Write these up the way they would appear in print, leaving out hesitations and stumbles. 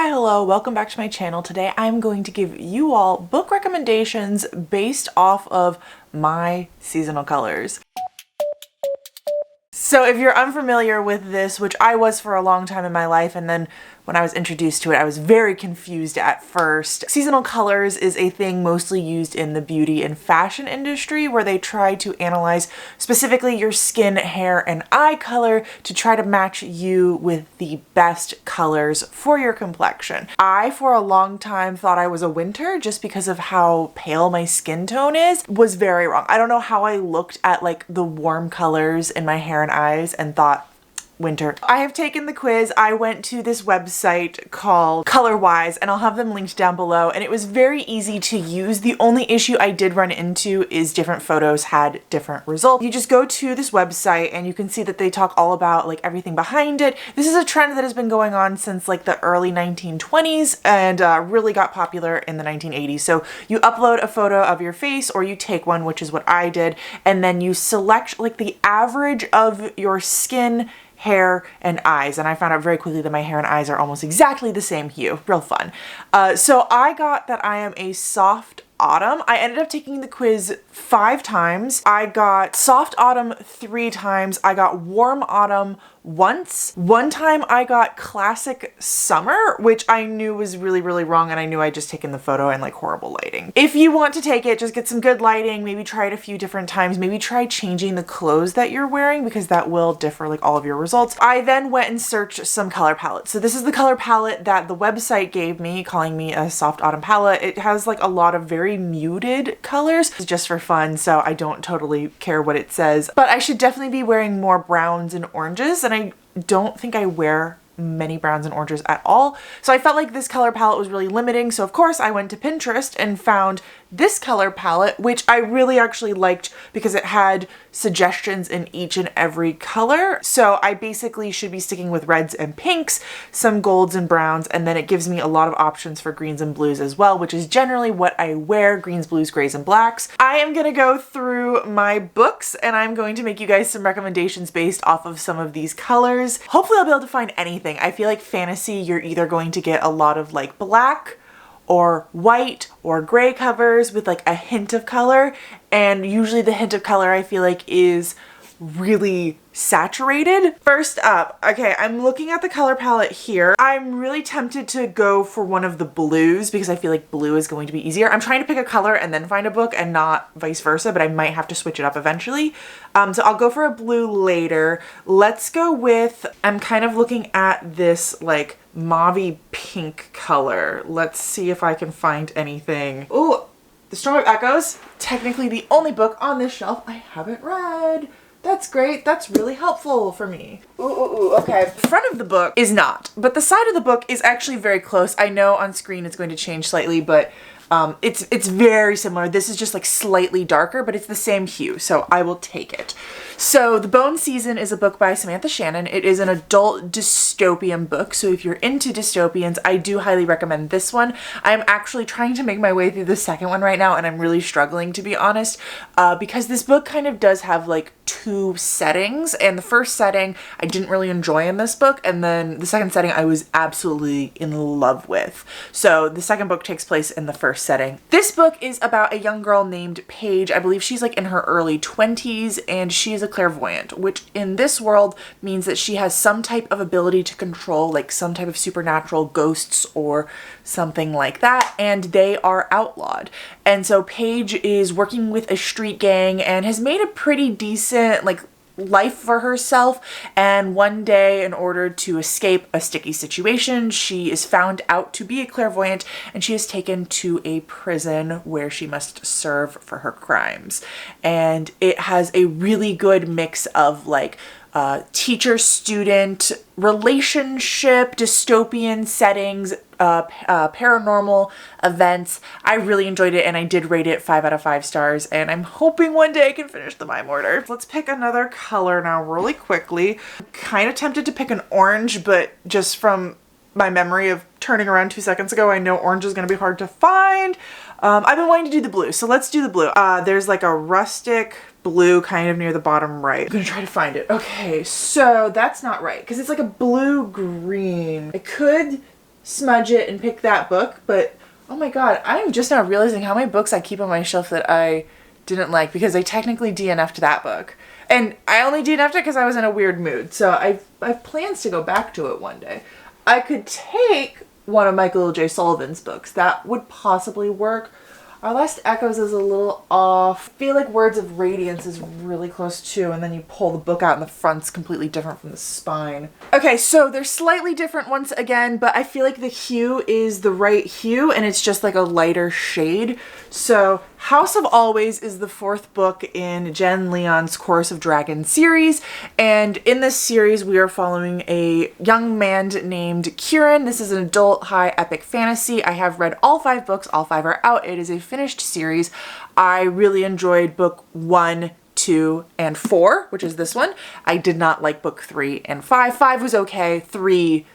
Hi, hello, welcome back to my channel. Today I'm going to give you all book recommendations based off of my seasonal colors. So if you're unfamiliar with this, which I was for a long time in my life, and then when I was introduced to it, I was very confused at first. Seasonal colors is a thing mostly used in the beauty and fashion industry where they try to analyze specifically your skin, hair, and eye color to try to match you with the best colors for your complexion. I, for a long time, thought I was a winter just because of how pale my skin tone is. Was very wrong. I don't know how I looked at like the warm colors in my hair and eyes and thought winter. I have taken the quiz. I went to this website called Colorwise and I'll have them linked down below, and it was very easy to use. The only issue I did run into is different photos had different results. You just go to this website and you can see that they talk all about like everything behind it. This is a trend that has been going on since like the early 1920s and really got popular in the 1980s. So you upload a photo of your face or you take one, which is what I did, and then you select like the average of your skin, hair, and eyes, and I found out very quickly that my hair and eyes are almost exactly the same hue. Real fun. So I got that I am a soft autumn. I ended up taking the quiz 5 times. I got soft autumn 3 times. I got warm autumn once. One time I got classic summer, which I knew was really wrong, and I knew I'd just taken the photo in like horrible lighting. If you want to take it, just get some good lighting, maybe try it a few different times, maybe try changing the clothes that you're wearing because that will differ like all of your results. I then went and searched some color palettes. So this is the color palette that the website gave me, calling me a soft autumn palette. It has like a lot of very muted colors just for fun, so I don't totally care what it says, but I should definitely be wearing more browns and oranges, and I don't think I wear many browns and oranges at all. So I felt like this color palette was really limiting. So of course I went to Pinterest and found this color palette, which I really actually liked because it had suggestions in each and every color. So I basically should be sticking with reds and pinks, some golds and browns, and then it gives me a lot of options for greens and blues as well, which is generally what I wear: greens, blues, grays, and blacks. I am gonna go through my books and I'm going to make you guys some recommendations based off of some of these colors. Hopefully I'll be able to find anything. I feel like fantasy, you're either going to get a lot of like black or white or gray covers with like a hint of color, and usually the hint of color I feel like is really saturated. First up, okay, I'm looking at the color palette here. I'm really tempted to go for one of the blues because I feel like blue is going to be easier. I'm trying to pick a color and then find a book and not vice versa, but I might have to switch it up eventually. So I'll go for a blue later. Let's go with, I'm kind of looking at this like mauvey pink color. Let's see if I can find anything. Oh, The Storm of Echoes, technically the only book on this shelf I haven't read. That's great. That's really helpful for me. Ooh, okay. The front of the book is not, but the side of the book is actually very close. I know on screen it's going to change slightly, but it's very similar. This is just like slightly darker, but it's the same hue, so I will take it. So The Bone Season is a book by Samantha Shannon. It is an adult dystopian book, so if you're into dystopians, I do highly recommend this one. I'm actually trying to make my way through the second one right now, and I'm really struggling, to be honest, because this book kind of does have like 2 settings, and the first setting I didn't really enjoy in this book, and then the second setting I was absolutely in love with. So the second book takes place in the first setting. This book is about a young girl named Paige. I believe she's like in her early 20s, and she is a clairvoyant, which in this world means that she has some type of ability to control like some type of supernatural ghosts or something like that, and they are outlawed. And so Paige is working with a street gang and has made a pretty decent like life for herself, and one day, in order to escape a sticky situation, she is found out to be a clairvoyant and she is taken to a prison where she must serve for her crimes. And it has a really good mix of like teacher-student relationship, dystopian settings, paranormal events. I really enjoyed it, and I did rate it 5 out of 5 stars, and I'm hoping one day I can finish the Mime Order. Let's pick another color now really quickly. I'm kind of tempted to pick an orange, but just from my memory of turning around 2 seconds ago, I know orange is going to be hard to find. I've been wanting to do the blue, so let's do the blue. There's like a rustic blue kind of near the bottom right. I'm gonna try to find it. Okay, so that's not right because it's like a blue-green. I could smudge it and pick that book. But oh my god, I'm just now realizing how many books I keep on my shelf that I didn't like because I technically DNF'd that book. And I only DNF'd it because I was in a weird mood. So I've plans to go back to it one day. I could take one of Michael J. Sullivan's books. That would possibly work. Our Last Echoes is a little off. I feel like Words of Radiance is really close too, and then you pull the book out and the front's completely different from the spine. Okay, so they're slightly different once again, but I feel like the hue is the right hue and it's just like a lighter shade. So House of Always is the 4th book in Jen Leon's Chorus of Dragons series, and in this series we are following a young man named Kieran. This is an adult high epic fantasy. I have read all 5 books. All 5 are out. It is a finished series. I really enjoyed book 1, 2, and 4, which is this one. I did not like book 3 and 5. 5 was okay. 3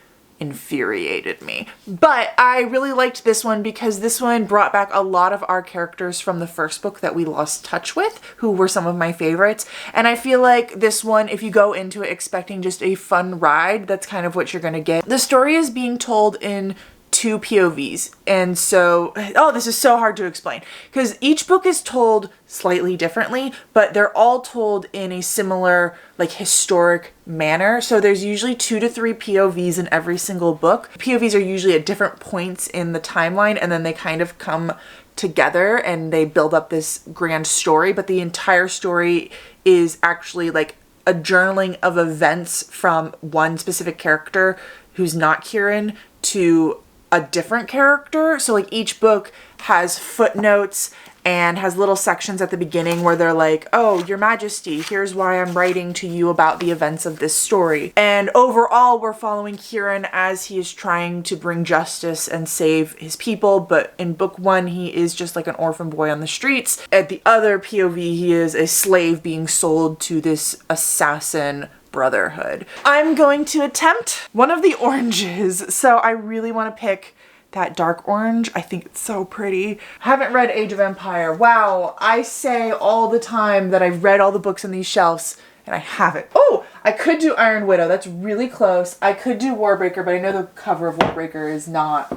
infuriated me. But I really liked this one because this one brought back a lot of our characters from the first book that we lost touch with, who were some of my favorites. And I feel like this one, if you go into it expecting just a fun ride, that's kind of what you're gonna get. The story is being told in 2 POVs. And so, oh, this is so hard to explain because each book is told slightly differently, but they're all told in a similar, like, historic manner. So there's usually 2 to 3 POVs in every single book. POVs are usually at different points in the timeline, and then they kind of come together and they build up this grand story, but the entire story is actually like a journaling of events from one specific character who's not Kieran to a different character. So like each book has footnotes and has little sections at the beginning where they're like, oh, Your Majesty, here's why I'm writing to you about the events of this story. And overall, we're following Kieran as he is trying to bring justice and save his people. But in book 1, he is just like an orphan boy on the streets. At the other POV, he is a slave being sold to this assassin brotherhood. I'm going to attempt one of the oranges. So I really want to pick that dark orange. I think it's so pretty. I haven't read Age of Empire. Wow, I say all the time that I've read all the books on these shelves and I haven't. Oh, I could do Iron Widow. That's really close. I could do Warbreaker, but I know the cover of Warbreaker is not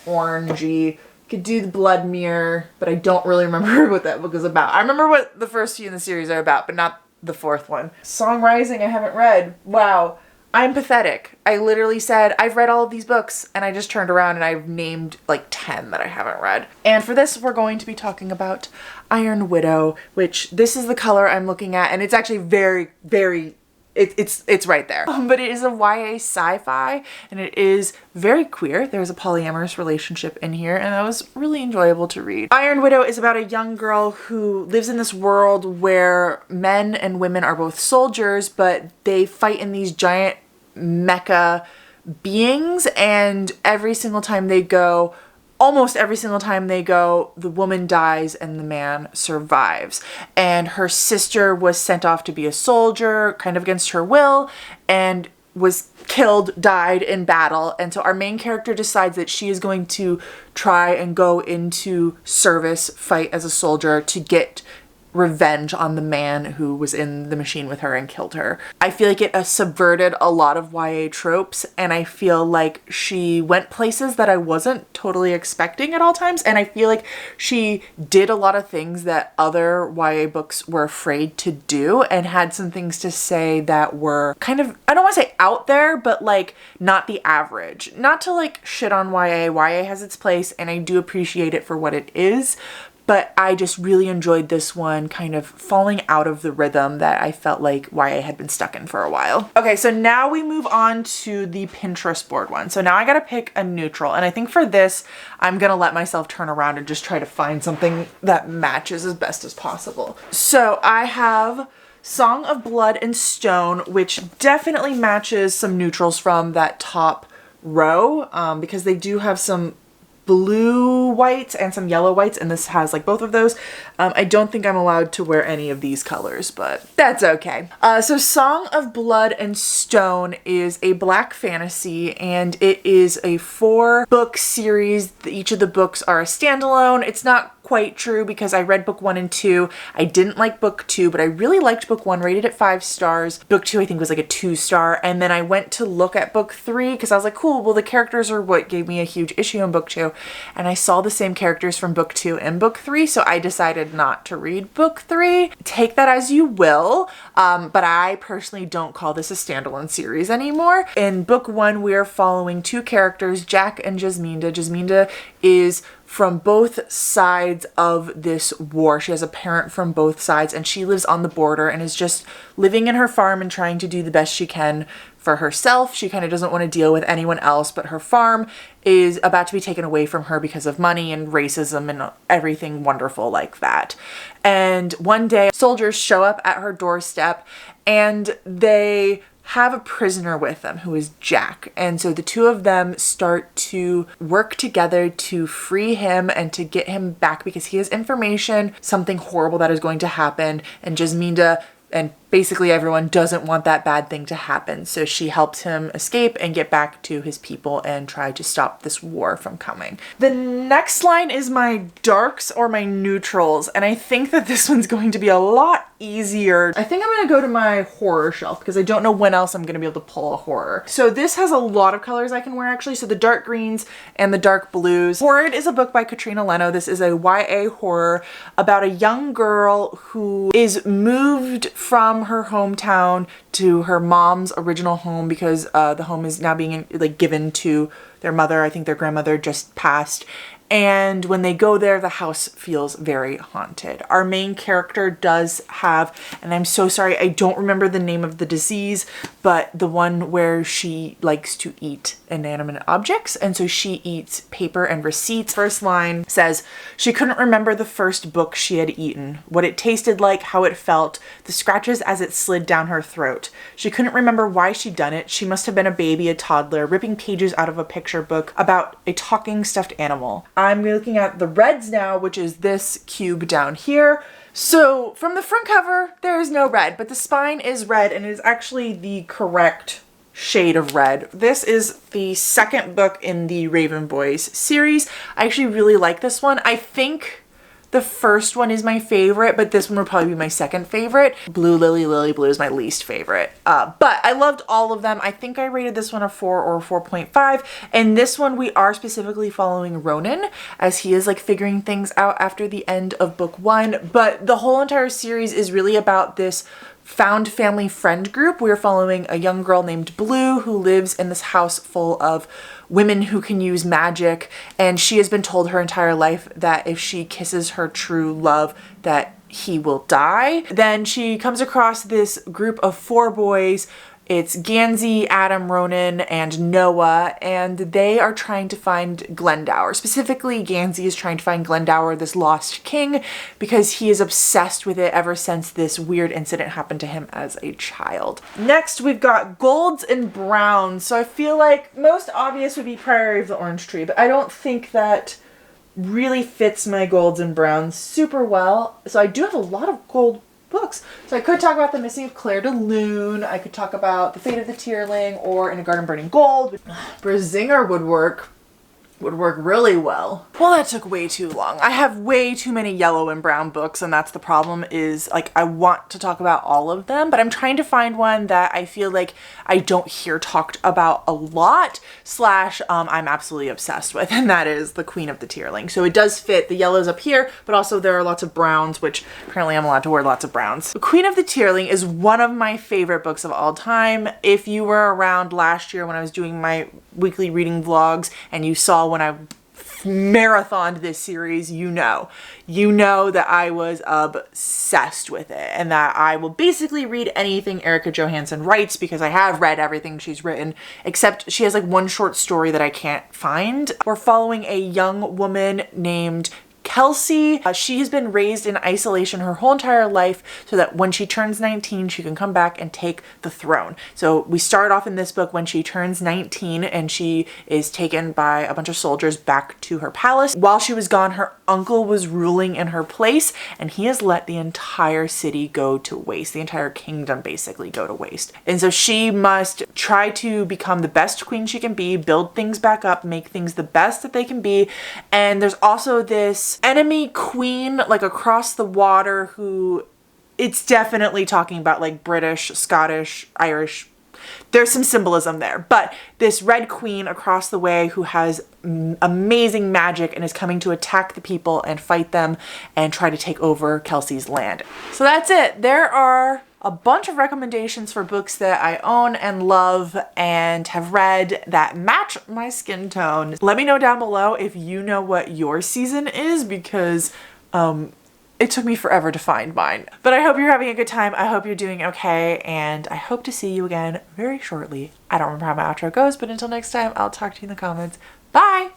orangey. Could do the Blood Mirror, but I don't really remember what that book is about. I remember what the first few in the series are about, but not the 4th one. Song Rising I haven't read. Wow. I'm pathetic. I literally said, I've read all of these books, and I just turned around and I've named like 10 that I haven't read. And for this, we're going to be talking about Iron Widow, which this is the color I'm looking at, and it's actually very, very, it's right there. But it is a YA sci-fi, and it is very queer. There's a polyamorous relationship in here, and that was really enjoyable to read. Iron Widow is about a young girl who lives in this world where men and women are both soldiers, but they fight in these giant mecha beings, and every single time they go, almost every single time they go, the woman dies and the man survives. And her sister was sent off to be a soldier, kind of against her will, and was killed, died in battle. And so our main character decides that she is going to try and go into service, fight as a soldier to get revenge on the man who was in the machine with her and killed her. I feel like it subverted a lot of YA tropes, and I feel like she went places that I wasn't totally expecting at all times, and I feel like she did a lot of things that other YA books were afraid to do, and had some things to say that were kind of, I don't want to say out there, but like not the average. Not to like shit on YA. YA has its place, and I do appreciate it for what it is, but I just really enjoyed this one kind of falling out of the rhythm that I felt like YA had been stuck in for a while. Okay, so now we move on to the Pinterest board one. So now I gotta pick a neutral, and I think for this, I'm gonna let myself turn around and just try to find something that matches as best as possible. So I have Song of Blood and Stone, which definitely matches some neutrals from that top row, because they do have some blue whites and some yellow whites, and this has like both of those. I don't think I'm allowed to wear any of these colors, but that's okay. So Song of Blood and Stone is a black fantasy, and it is a 4-book series. Each of the books are a standalone. It's not quite true because I read book 1 and 2. I didn't like book 2, but I really liked book 1, rated it 5 stars. Book 2 I think was like a 2-star. And then I went to look at book 3 because I was like, cool, well the characters are what gave me a huge issue in book 2. And I saw the same characters from book 2 and book 3, so I decided not to read book 3. Take that as you will, but I personally don't call this a standalone series anymore. In book 1, we are following 2 characters, Jack and Jasminda. Jasminda is from both sides of this war. She has a parent from both sides and she lives on the border and is just living in her farm and trying to do the best she can for herself. She kind of doesn't want to deal with anyone else, but her farm is about to be taken away from her because of money and racism and everything wonderful like that. And one day soldiers show up at her doorstep and they have a prisoner with them who is Jack. And so the 2 of them start to work together to free him and to get him back because he has information, something horrible that is going to happen. And Jasminda and basically everyone doesn't want that bad thing to happen. So she helps him escape and get back to his people and try to stop this war from coming. The next line is my darks or my neutrals. And I think that this one's going to be a lot easier. I think I'm going to go to my horror shelf because I don't know when else I'm going to be able to pull a horror. So this has a lot of colors I can wear actually. So the dark greens and the dark blues. Horrid is a book by Katrina Leno. This is a YA horror about a young girl who is moved from her hometown to her mom's original home because the home is now being like given to their mother. I think their grandmother just passed. And when they go there, the house feels very haunted. Our main character does have, and I'm so sorry, I don't remember the name of the disease, but the one where she likes to eat inanimate objects. And so she eats paper and receipts. First line says, she couldn't remember the first book she had eaten, what it tasted like, how it felt, the scratches as it slid down her throat. She couldn't remember why she'd done it. She must have been a baby, a toddler, ripping pages out of a picture book about a talking stuffed animal. I'm looking at the reds now, which is this cube down here. So from the front cover, there is no red, but the spine is red and it is actually the correct shade of red. This is the second book in the Raven Boys series. I actually really like this one. I think the first one is my favorite, but this one would probably be my second favorite. Blue Lily Lily Blue is my least favorite. But I loved all of them. I think I rated this one a 4 or 4.5. And this one we are specifically following Ronan as he is like figuring things out after the end of book 1. But the whole entire series is really about this found family friend group. We're following a young girl named Blue who lives in this house full of women who can use magic, and she has been told her entire life that if she kisses her true love that he will die. Then she comes across this group of 4 boys. It's Gansey, Adam, Ronan, and Noah, and they are trying to find Glendower. Specifically, Gansey is trying to find Glendower, this lost king, because he is obsessed with it ever since this weird incident happened to him as a child. Next, we've got golds and browns. So I feel like most obvious would be Priory of the Orange Tree, but I don't think that really fits my golds and browns super well. So I do have a lot of gold books. So I could talk about The Missing of Claire de Lune. I could talk about The Fate of the Tierling or In a Garden Burning Gold. Brazinger would work really well. Well, that took way too long. I have way too many yellow and brown books, and that's the problem is like I want to talk about all of them, but I'm trying to find one that I feel like I don't hear talked about a lot / I'm absolutely obsessed with, and that is The Queen of the Tierling. So it does fit the yellows up here, but also there are lots of browns, which apparently I'm allowed to wear lots of browns. The Queen of the Tierling is one of my favorite books of all time. If you were around last year when I was doing my weekly reading vlogs and you saw when I marathoned this series, you know that I was obsessed with it and that I will basically read anything Erica Johansson writes because I have read everything she's written, except she has like one short story that I can't find. We're following a young woman named Kelsey. She has been raised in isolation her whole entire life so that when she turns 19, she can come back and take the throne. So we start off in this book when she turns 19 and she is taken by a bunch of soldiers back to her palace. While she was gone, her uncle was ruling in her place and he has let the entire city go to waste, the entire kingdom basically go to waste. And so she must try to become the best queen she can be, build things back up, make things the best that they can be. And there's also this enemy queen like across the water who, it's definitely talking about like British, Scottish, Irish. There's some symbolism there, but this red queen across the way who has amazing magic and is coming to attack the people and fight them and try to take over Kelsey's land. So that's it. There are a bunch of recommendations for books that I own and love and have read that match my skin tone. Let me know down below if you know what your season is, because it took me forever to find mine. But I hope you're having a good time. I hope you're doing okay, and I hope to see you again very shortly. I don't remember how my outro goes, but until next time, I'll talk to you in the comments. Bye!